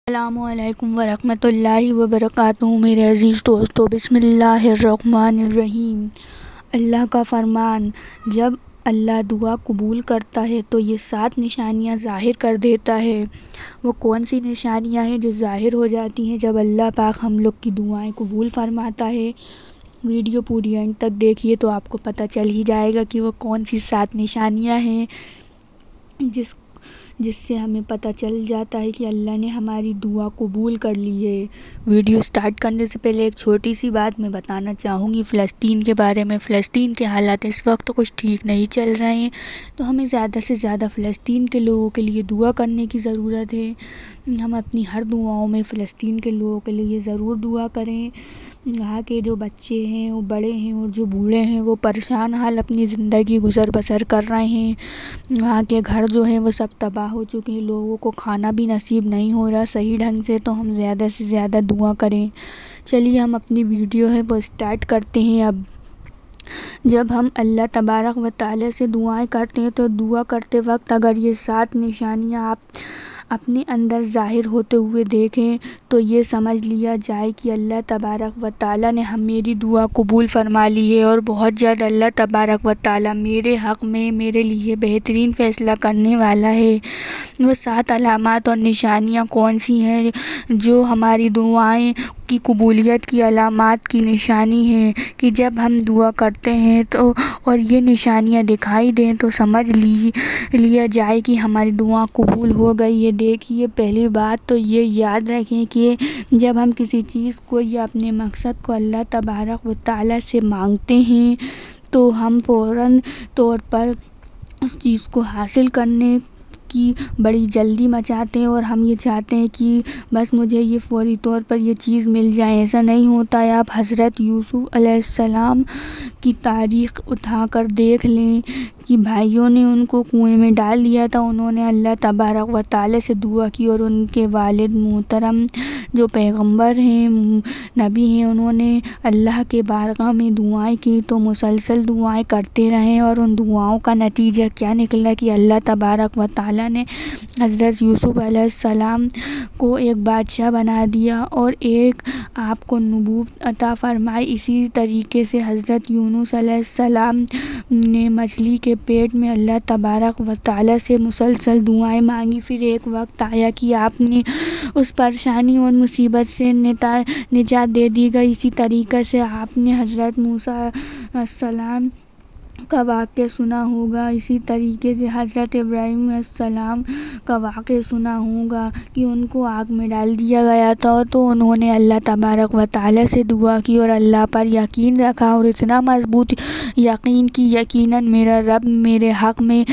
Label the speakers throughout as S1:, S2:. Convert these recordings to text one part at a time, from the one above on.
S1: अस्सलामुअलैकुम वरहमतुल्लाहि वबरकातुहू। मेरे अज़ीज़ दोस्तों, बिस्मिल्लाहिर्रहमानिर्रहीम। अल्लाह का फरमान, जब अल्लाह दुआ कबूल करता है तो ये 7 निशानियाँ ज़ाहिर कर देता है। वो कौन सी निशानियाँ हैं जो ज़ाहिर हो जाती हैं जब अल्लाह पाक हम लोग की दुआएं कबूल फरमाता है? वीडियो पूरी एंड तक देखिए तो आपको पता चल ही जाएगा कि वो कौन सी 7 निशानियाँ हैं जिससे हमें पता चल जाता है कि अल्लाह ने हमारी दुआ कबूल कर ली है। वीडियो स्टार्ट करने से पहले एक छोटी सी बात मैं बताना चाहूँगी फ़लस्तीन के बारे में। फ़लस्तीन के हालात इस वक्त कुछ ठीक नहीं चल रहे हैं, तो हमें ज़्यादा से ज़्यादा फ़लस्तीन के लोगों के लिए दुआ करने की ज़रूरत है। हम अपनी हर दुआओं में फ़लस्तीन के लोगों के लिए ज़रूर दुआ करें। वहाँ के जो बच्चे हैं, वो बड़े हैं और जो बूढ़े हैं, वो परेशान हाल अपनी ज़िंदगी गुज़र बसर कर रहे हैं। वहाँ के घर जो हैं वो सब तबाह हो चुके हैं, लोगों को खाना भी नसीब नहीं हो रहा सही ढंग से। तो हम ज़्यादा से ज़्यादा दुआ करें। चलिए हम अपनी वीडियो है वो स्टार्ट करते हैं। अब जब हम अल्लाह तबारक व तआला से दुआएं करते हैं तो दुआ करते वक्त अगर ये 7 निशानियाँ आप अपने अंदर ज़ाहिर होते हुए देखें तो ये समझ लिया जाए कि अल्लाह तबारक व तआला ने मेरी दुआ कबूल फ़रमा ली है और बहुत जल्द अल्लाह तबारक व तआला मेरे हक़ में मेरे लिए बेहतरीन फ़ैसला करने वाला है। वो 7 अलामात और निशानियाँ कौन सी हैं जो हमारी दुआएं की कबूलियत की अलामात की निशानी है कि जब हम दुआ करते हैं तो और ये निशानियाँ दिखाई दें तो समझ लिया जाए कि हमारी दुआ कबूल हो गई है। देखिए, पहली बात तो ये याद रखें कि जब हम किसी चीज़ को या अपने मकसद को अल्लाह तबारक व तआला से मांगते हैं तो हम फ़ौरन तौर पर उस चीज़ को हासिल करने की बड़ी जल्दी मचाते हैं और हम ये चाहते हैं कि बस मुझे ये फ़ौरी तौर पर ये चीज़ मिल जाए। ऐसा नहीं होता है। आप हज़रत यूसुफ़ अलैहिस्सलाम की तारीख़ उठाकर देख लें कि भाइयों ने उनको कुएं में डाल दिया था। उन्होंने अल्लाह तबारक व तआला से दुआ की और उनके वालिद मोहतरम जो पैगम्बर हैं, नबी हैं, उन्होंने अल्लाह के बारगाह में दुआएं की। तो मुसलसल दुआएं करते रहें और उन दुआओं का नतीजा क्या निकला कि अल्लाह तबारक व तआला ने हज़रत यूसुफ़ अलैहिस्सलाम को एक बादशाह बना दिया और एक आपको नबूवत अता फ़रमाई। इसी तरीके से हज़रत यूनुस अलैहिस्सलाम ने मछली के पेट में अल्लाह तबारक व तआला से मुसलसल दुआएं मांगी। फिर एक वक्त आया कि आपने उस परेशानी और मुसीबत से निजात दे दी गई। इसी तरीके से आपने हज़रत मूसा अलैहिस्सलाम का वाक़या सुना होगा। इसी तरीके से हज़रत इब्राहीम अलैहिस्सलाम का वाक़या सुना होगा कि उनको आग में डाल दिया गया था। तो उन्होंने अल्लाह तबारक व तआला से दुआ की और अल्लाह पर यकीन रखा और इतना मज़बूत यकीन कि यकीनन मेरा रब मेरे हक़ में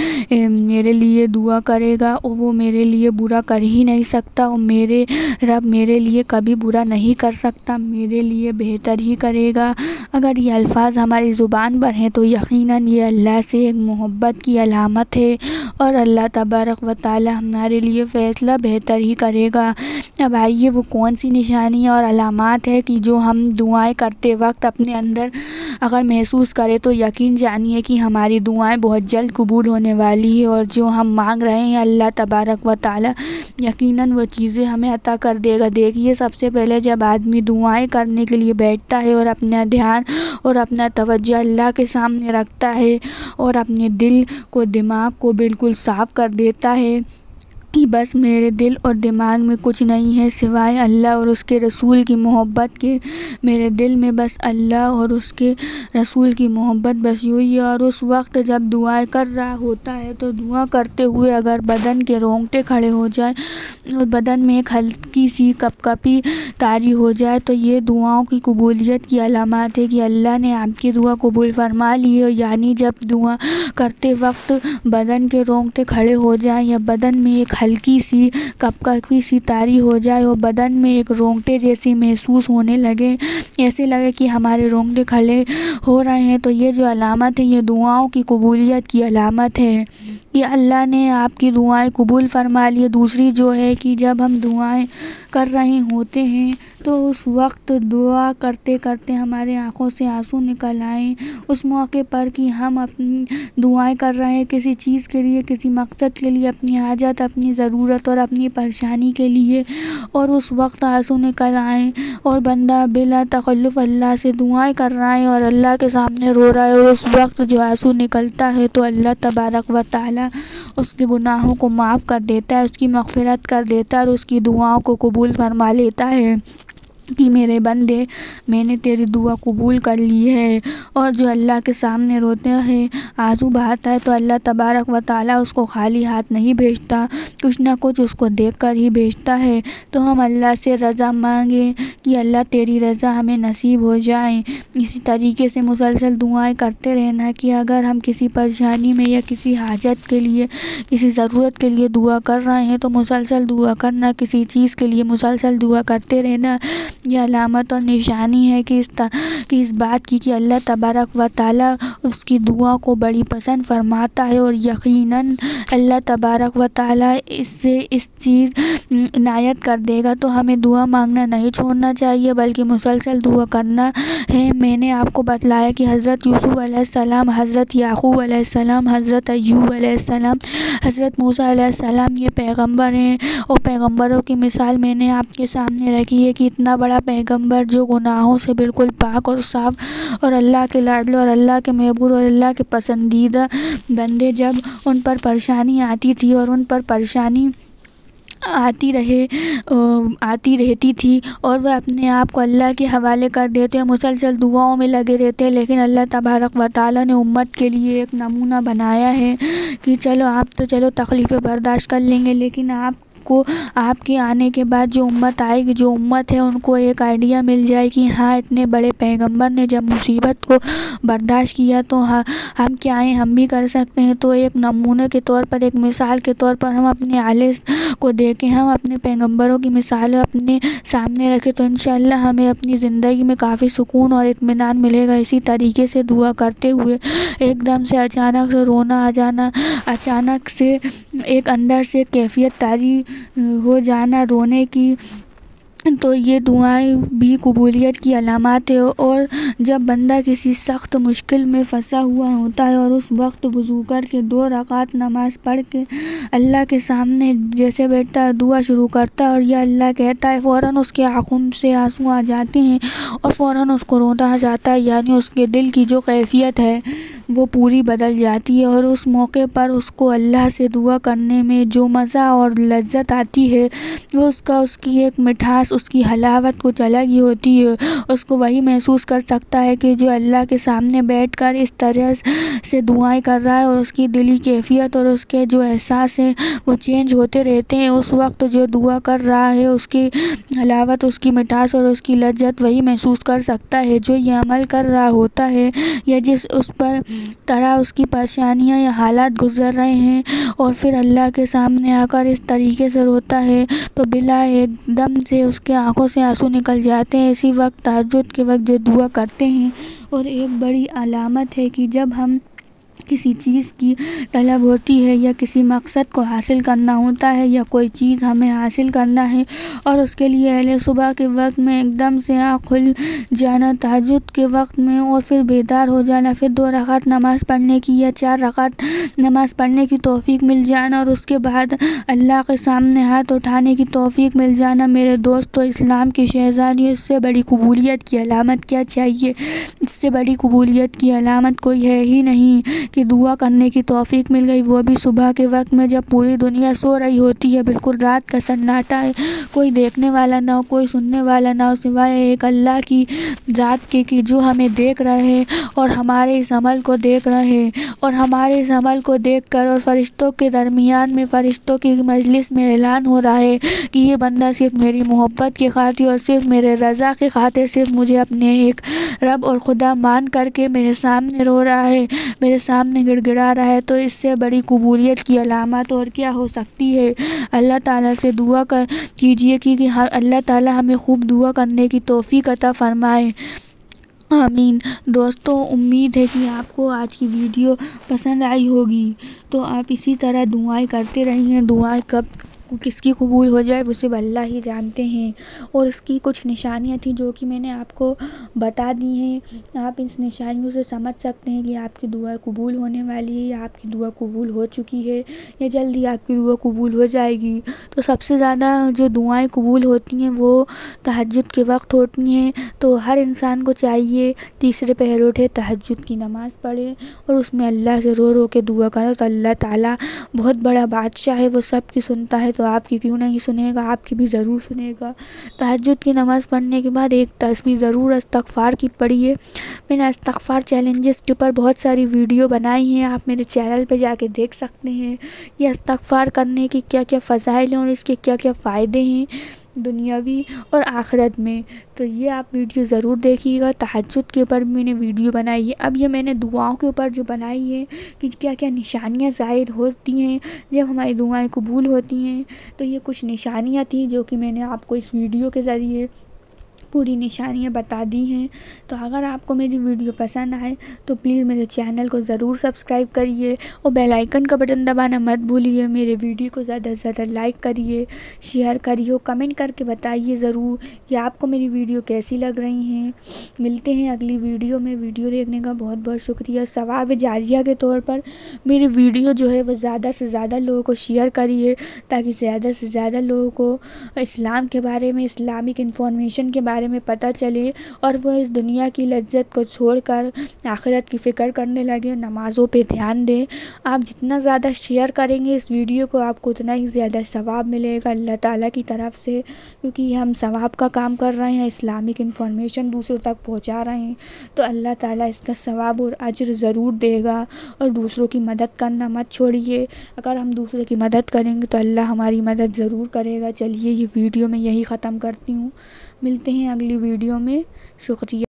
S1: मेरे लिए दुआ करेगा और वो मेरे लिए बुरा कर ही नहीं सकता और मेरे रब मेरे लिए कभी बुरा नहीं कर सकता, मेरे लिए बेहतर ही करेगा। अगर ये अल्फाज हमारी ज़ुबान पर हैं तो यकीनन ये अल्लाह से एक मोहब्बत की अलामत है और अल्लाह तबारक व तआला हमारे लिए फ़ैसला बेहतर ही करेगा। अब आइए वो कौन सी निशानियाँ और अलामात है कि जो हम दुआएं करते वक्त अपने अंदर अगर महसूस करें तो यकीन जानिए कि हमारी दुआएं बहुत जल्द कबूल होने वाली है और जो हम मांग रहे हैं अल्लाह तबारक व तआला यकीनन वो चीज़ें हमें अता कर देगा। देखिए, सबसे पहले जब आदमी दुआएं करने के लिए बैठता है और अपना ध्यान और अपना तवज्जो अल्लाह के सामने रखता है और अपने दिल को दिमाग को बिल्कुल साफ़ कर देता है कि बस मेरे दिल और दिमाग में कुछ नहीं है सिवाय अल्लाह और उसके रसूल की मोहब्बत के। मेरे दिल में बस अल्लाह और उसके रसूल की मोहब्बत बसी हुई है। और उस वक्त जब दुआएं कर रहा होता है तो दुआ करते हुए अगर बदन के रोंगटे खड़े हो जाए और बदन में एक हल्की सी कपकपी तारी हो जाए तो ये दुआओं की कबूलियत की अलामत है कि अल्लाह ने आपकी दुआ कबूल फरमा ली है। यानी जब दुआ करते वक्त बदन के रोंगटे खड़े हो जाए या बदन में एक हल्की सी कपकपी सी तारी हो जाए और बदन में एक रोंगटे जैसी महसूस होने लगे, ऐसे लगे कि हमारे रोंगटे खड़े हो रहे हैं, तो ये जो अलामत है ये दुआओं की कबूलियत की अलामत है कि अल्लाह ने आपकी दुआएं कबूल फरमा ली। दूसरी जो है कि जब हम दुआएं कर रहे होते हैं तो उस वक्त दुआ करते करते हमारे आँखों से आंसू निकल आएँ उस मौके पर कि हम अपनी दुआएं कर रहे हैं किसी चीज़ के लिए, किसी मकसद के लिए, अपनी हाजत, अपनी ज़रूरत और अपनी परेशानी के लिए, और उस वक्त आंसू निकल आए और बंदा बिला तकल्लुफ़ अल्लाह से दुआएं कर रहा है और अल्लाह के सामने रो रहा है, और उस वक्त जो आंसू निकलता है तो अल्लाह तबारक व तआला उसके गुनाहों को माफ़ कर देता है, उसकी मग़फ़िरत कर देता है और उसकी दुआओं को कबूल फरमा लेता है कि मेरे बंदे, मैंने तेरी दुआ कबूल कर ली है। और जो अल्लाह के सामने रोते हैं, आंसू बहाता है, तो अल्लाह तबारक व तआला उसको खाली हाथ नहीं भेजता, कुछ ना कुछ उसको देकर ही भेजता है। तो हम अल्लाह से रज़ा मांगें कि अल्लाह तेरी रज़ा हमें नसीब हो जाए। इसी तरीके से मुसलसल दुआएं करते रहना कि अगर हम किसी परेशानी में या किसी हाजत के लिए, किसी ज़रूरत के लिए दुआ कर रहे हैं तो मुसलसल दुआ करना, किसी चीज़ के लिए मुसलसल दुआ करते रहना। यह अलामत और निशानी है कि इस बात की कि अल्लाह तबारक व तआला उसकी दुआ को बड़ी पसंद फरमाता है, और यकीनन अल्लाह तबारक व तआला इससे इस चीज़ इनायत कर देगा। तो हमें दुआ मांगना नहीं छोड़ना चाहिए, बल्कि मुसलसल दुआ करना है। मैंने आपको बतलाया कि हज़रत यूसुफ़ अलैहिस्सलाम, हज़रत याक़ूब अलैहिस्सलाम, हज़रत अय्यूब अलैहिस्सलाम, हज़रत मूसा अलैहिस्सलाम ये पैगंबर हैं, और पैगंबरों की मिसाल मैंने आपके सामने रखी है कि इतना बड़ा पैगंबर जो गुनाहों से बिल्कुल पाक और साफ़, और अल्लाह के लाडले और अल्लाह के महबूब और अल्लाह के पसंदीदा बंदे, जब उन पर परेशानी आती थी और उन पर परेशानी आती रहती थी और वह अपने आप को अल्लाह के हवाले कर देते हैं, मुसलसल दुआओं में लगे रहते हैं, लेकिन अल्लाह तबारक व तआला ने उम्मत के लिए एक नमूना बनाया है कि चलो आप तो चलो तकलीफ़ें बर्दाश्त कर लेंगे, लेकिन आपके आने के बाद जो उम्मत आएगी, जो उम्मत है, उनको एक आइडिया मिल जाए कि हाँ, इतने बड़े पैगंबर ने जब मुसीबत को बर्दाश्त किया तो हाँ, हम क्या हैं, हम भी कर सकते हैं। तो एक नमूने के तौर पर, एक मिसाल के तौर पर हम अपने आले को देखें, हम अपने पैगंबरों की मिसालें अपने सामने रखें, तो इंशाअल्लाह हमें अपनी ज़िंदगी में काफ़ी सुकून और इत्मीनान मिलेगा। इसी तरीके से दुआ करते हुए एकदम से अचानक से रोना आ जाना, अचानक से एक अंदर से कैफियत तारी हो जाना रोने की, तो ये दुआएं भी कबूलियत की अलामत है। और जब बंदा किसी सख्त मुश्किल में फंसा हुआ होता है और उस वक्त वज़ू करके 2 रकात नमाज़ पढ़ के अल्लाह के सामने जैसे बैठता है, दुआ शुरू करता है और यह अल्लाह कहता है, फ़ौरन उसके आँखों से आंसू आ जाते हैं और फ़ौरन उसको रोना आ जाता है, यानी उसके दिल की जो कैफियत है वो पूरी बदल जाती है। और उस मौके पर उसको अल्लाह से दुआ करने में जो मज़ा और लज्जत आती है, वो उसकी एक मिठास, उसकी हलावत कुछ अलग ही होती है। उसको वही महसूस कर सकता है कि जो अल्लाह के सामने बैठकर इस तरह से दुआएं कर रहा है, और उसकी दिली कैफियत और उसके जो एहसास हैं वो चेंज होते रहते हैं। उस वक्त जो दुआ कर रहा है, उसकी हलावत, उसकी मिठास और उसकी लज्जत वही महसूस कर सकता है जो ये अमल कर रहा होता है, या जिस उस पर तरह उसकी परेशानियाँ या हालात गुजर रहे हैं, और फिर अल्लाह के सामने आकर इस तरीके से रोता है तो बिला एकदम से उसके आंखों से आंसू निकल जाते हैं। इसी वक्त तहज्जुद के वक्त जो दुआ करते हैं, और एक बड़ी अलामत है कि जब हम किसी चीज़ की तलब होती है या किसी मकसद को हासिल करना होता है, या कोई चीज़ हमें हासिल करना है और उसके लिए अहले सुबह के वक्त में एकदम से आँख खुल जाना, तहज्जुद के वक्त में, और फिर बेदार हो जाना, फिर 2 रकात नमाज़ पढ़ने की या 4 रकात नमाज़ पढ़ने की तौफीक मिल जाना, और उसके बाद अल्लाह के सामने हाथ उठाने की तौफीक मिल जाना। मेरे दोस्तों, इस्लाम की शहज़ादी, इससे बड़ी कबूलियत की अलामत क्या चाहिए? इससे बड़ी कबूलियत की अलामत कोई है ही नहीं कि दुआ करने की तौफीक मिल गई, वो भी सुबह के वक्त में जब पूरी दुनिया सो रही होती है, बिल्कुल रात का सन्नाटा है, कोई देखने वाला ना हो, कोई सुनने वाला ना हो, सिवाय एक अल्लाह की ज़ात के कि जो हमें देख रहे हैं और हमारे इस अमल को देख रहे हैं, और हमारे इस अमल को देख कर और फरिश्तों के दरमियान में, फरिश्तों की मजलिस में ऐलान हो रहा है कि ये बंदा सिर्फ मेरी मोहब्बत की खातिर और सिर्फ मेरे रज़ा की खातिर सिर्फ मुझे अपने एक रब और खुदा मान करके मेरे सामने रो रहा है, मेरे सामने गिड़गिड़ा रहा है। तो इससे बड़ी कबूलियत की अलामत और क्या हो सकती है? अल्लाह ताला से दुआ कीजिए कि अल्लाह ताला हमें खूब दुआ करने की तौफीक अता फरमाए। आमीन। दोस्तों, उम्मीद है कि आपको आज की वीडियो पसंद आई होगी, तो आप इसी तरह दुआएं करते रहिए। दुआएं कब किसकी कबूल हो जाए वो सिर्फ अल्लाह ही जानते हैं। और इसकी कुछ निशानियाँ थी जो कि मैंने आपको बता दी हैं। आप इस निशानियों से समझ सकते हैं कि आपकी दुआ कबूल होने वाली है या आपकी दुआ कबूल हो चुकी है या जल्दी आपकी दुआ कबूल हो जाएगी। तो सबसे ज़्यादा जो दुआएं कबूल होती हैं वो तहज्जुद के वक्त होती हैं। तो हर इंसान को चाहिए तीसरे पहर उठे, तहज्जुद की नमाज़ पढ़े और उसमें अल्लाह से रो रो के दुआ करे। तो अल्लाह ताला बहुत बड़ा बादशाह है, वो सब की सुनता है। तो आपकी क्यों नहीं सुनेगा, आपकी भी ज़रूर सुनेगा। तहज्जुद की नमाज़ पढ़ने के बाद एक तस्बीह ज़रूर इस्तिग़फ़ार की पढ़िए। मैंने इस्तिग़फ़ार चैलेंजेस के ऊपर बहुत सारी वीडियो बनाई हैं, आप मेरे चैनल पे जाके देख सकते हैं कि इस्तिग़फ़ार करने की क्या क्या फ़ज़ाइल हैं और इसके क्या क्या फ़ायदे हैं दुनियावी और आखिरत में। तो ये आप वीडियो ज़रूर देखिएगा। तहज्जुद के ऊपर भी मैंने वीडियो बनाई है। अब ये मैंने दुआओं के ऊपर जो बनाई है कि क्या क्या निशानियाँ ज़ाहिर होती हैं जब हमारी दुआएं कबूल होती हैं। तो ये कुछ निशानियाँ थी जो कि मैंने आपको इस वीडियो के ज़रिए पूरी निशानियाँ बता दी हैं। तो अगर आपको मेरी वीडियो पसंद आए तो प्लीज़ मेरे चैनल को ज़रूर सब्सक्राइब करिए और बेल आइकन का बटन दबाना मत भूलिए। मेरे वीडियो को ज़्यादा से ज़्यादा लाइक करिए, शेयर करिए और कमेंट करके बताइए ज़रूर कि आपको मेरी वीडियो कैसी लग रही हैं। मिलते हैं अगली वीडियो में। वीडियो देखने का बहुत बहुत शुक्रिया। सवाब जारिया के तौर पर मेरी वीडियो जो है वो ज़्यादा से ज़्यादा लोगों को शेयर करिए ताकि ज़्यादा से ज़्यादा लोगों को इस्लाम के बारे में, इस्लामिक इन्फॉर्मेशन के बारे में पता चले और वो इस दुनिया की लज्जत को छोड़कर आखिरत की फ़िक्र करने लगे, नमाज़ों पे ध्यान दें। आप जितना ज़्यादा शेयर करेंगे इस वीडियो को आपको उतना ही ज़्यादा सवाब मिलेगा अल्लाह ताला की तरफ से, क्योंकि हम सवाब का काम कर रहे हैं, इस्लामिक इन्फॉर्मेशन दूसरों तक पहुंचा रहे हैं। तो अल्लाह ताला इसका सवाब और अज्र ज़रूर देगा। और दूसरों की मदद करना मत छोड़िए। अगर हम दूसरों की मदद करेंगे तो अल्लाह हमारी मदद ज़रूर करेगा। चलिए ये वीडियो मैं यही ख़त्म करती हूँ। मिलते हैं अगली वीडियो में। शुक्रिया।